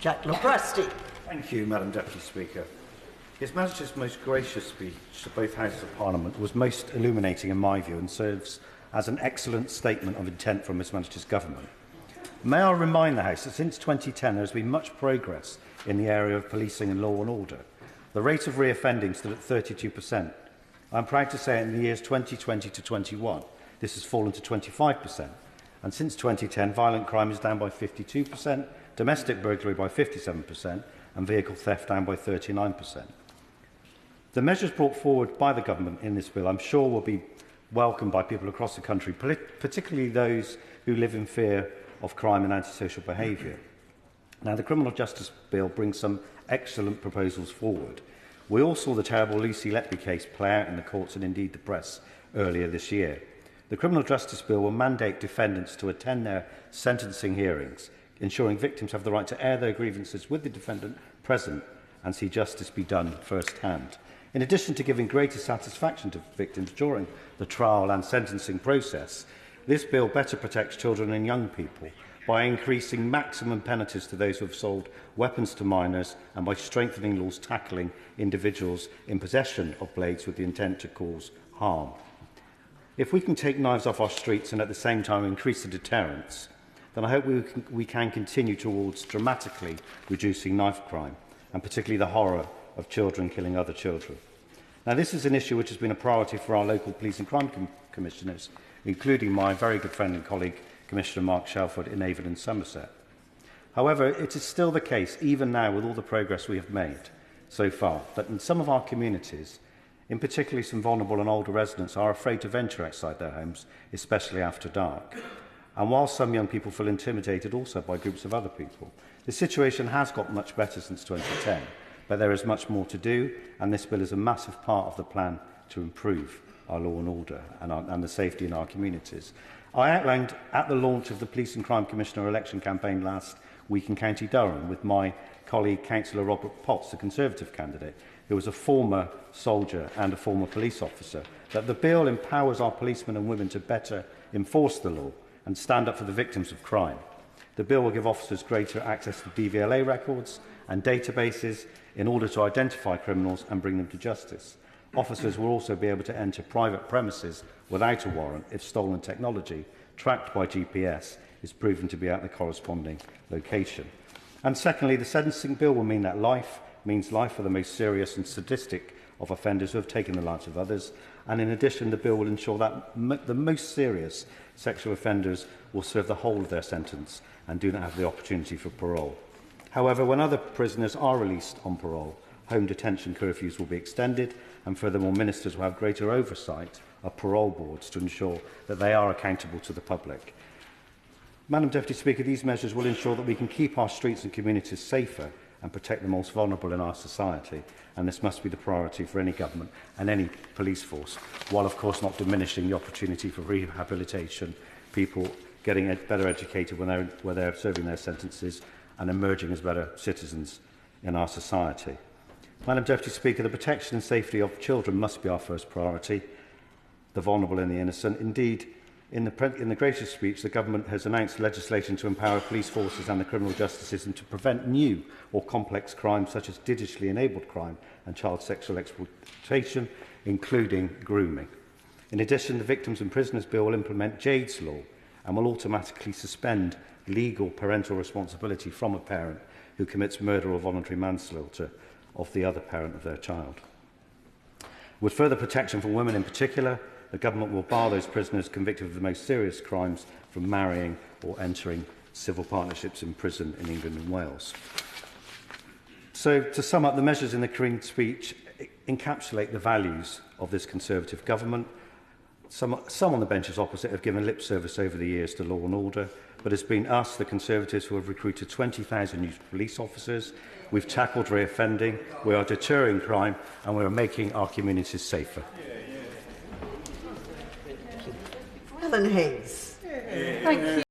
Jack Lopresti. Thank you, Madam Deputy Speaker. His Majesty's most gracious speech to both Houses of Parliament was most illuminating in my view and serves as an excellent statement of intent from His Majesty's Government. May I remind the House that since 2010 there has been much progress in the area of policing and law and order. The rate of reoffending stood at 32%. I'm proud to say in the years 2020 to 21 this has fallen to 25%. And since 2010 violent crime is down by 52%, domestic burglary by 57% and vehicle theft down by 39%. The measures brought forward by the Government in this bill I'm sure will be welcomed by people across the country, particularly those who live in fear of crime and antisocial behaviour. Now, the Criminal Justice Bill brings some excellent proposals forward. We all saw the terrible Lucy Letby case play out in the courts and indeed the press earlier this year. The Criminal Justice Bill will mandate defendants to attend their sentencing hearings, ensuring victims have the right to air their grievances with the defendant present and see justice be done first-hand. In addition to giving greater satisfaction to victims during the trial and sentencing process, this bill better protects children and young people by increasing maximum penalties to those who have sold weapons to minors and by strengthening laws tackling individuals in possession of blades with the intent to cause harm. If we can take knives off our streets and at the same time increase the deterrence, then I hope we can continue towards dramatically reducing knife crime, and particularly the horror of children killing other children. Now, this is an issue which has been a priority for our local police and crime commissioners, including my very good friend and colleague, Commissioner Mark Shelford in Avon and Somerset. However, it is still the case, even now with all the progress we have made so far, that in some of our communities, in particular some vulnerable and older residents, are afraid to venture outside their homes, especially after dark. And while some young people feel intimidated also by groups of other people, the situation has got much better since 2010, but there is much more to do, and this bill is a massive part of the plan to improve our law and order and the safety in our communities. I outlined at the launch of the Police and Crime Commissioner election campaign last week in County Durham with my colleague Councillor Robert Potts, the Conservative candidate, who was a former soldier and a former police officer, that the bill empowers our policemen and women to better enforce the law and stand up for the victims of crime. The bill will give officers greater access to DVLA records and databases in order to identify criminals and bring them to justice. Officers will also be able to enter private premises without a warrant if stolen technology, tracked by GPS, is proven to be at the corresponding location. And secondly, the sentencing bill will mean that life means life for the most serious and sadistic of offenders who have taken the lives of others. And in addition, the bill will ensure that the most serious sexual offenders will serve the whole of their sentence and do not have the opportunity for parole. However, when other prisoners are released on parole, home detention curfews will be extended, and furthermore, ministers will have greater oversight of parole boards to ensure that they are accountable to the public. Madam Deputy Speaker, these measures will ensure that we can keep our streets and communities safer and protect the most vulnerable in our society, and this must be the priority for any government and any police force, while of course not diminishing the opportunity for rehabilitation, people getting better educated when they're serving their sentences and emerging as better citizens in our society. Madam Deputy Speaker, the protection and safety of children must be our first priority, the vulnerable and the innocent. Indeed, in the gracious speech, the Government has announced legislation to empower police forces and the criminal justice system to prevent new or complex crimes such as digitally enabled crime and child sexual exploitation, including grooming. In addition, the Victims and Prisoners Bill will implement Jade's Law and will automatically suspend legal parental responsibility from a parent who commits murder or voluntary manslaughter of the other parent of their child. With further protection for women in particular, the Government will bar those prisoners convicted of the most serious crimes from marrying or entering civil partnerships in prison in England and Wales. So, to sum up, the measures in the Queen's speech encapsulate the values of this Conservative Government. Some on the benches opposite have given lip service over the years to law and order, but it's been us, the Conservatives, who have recruited 20,000 new police officers. We've tackled reoffending, we are deterring crime, and we are making our communities safer. Helen Hayes. Thank you.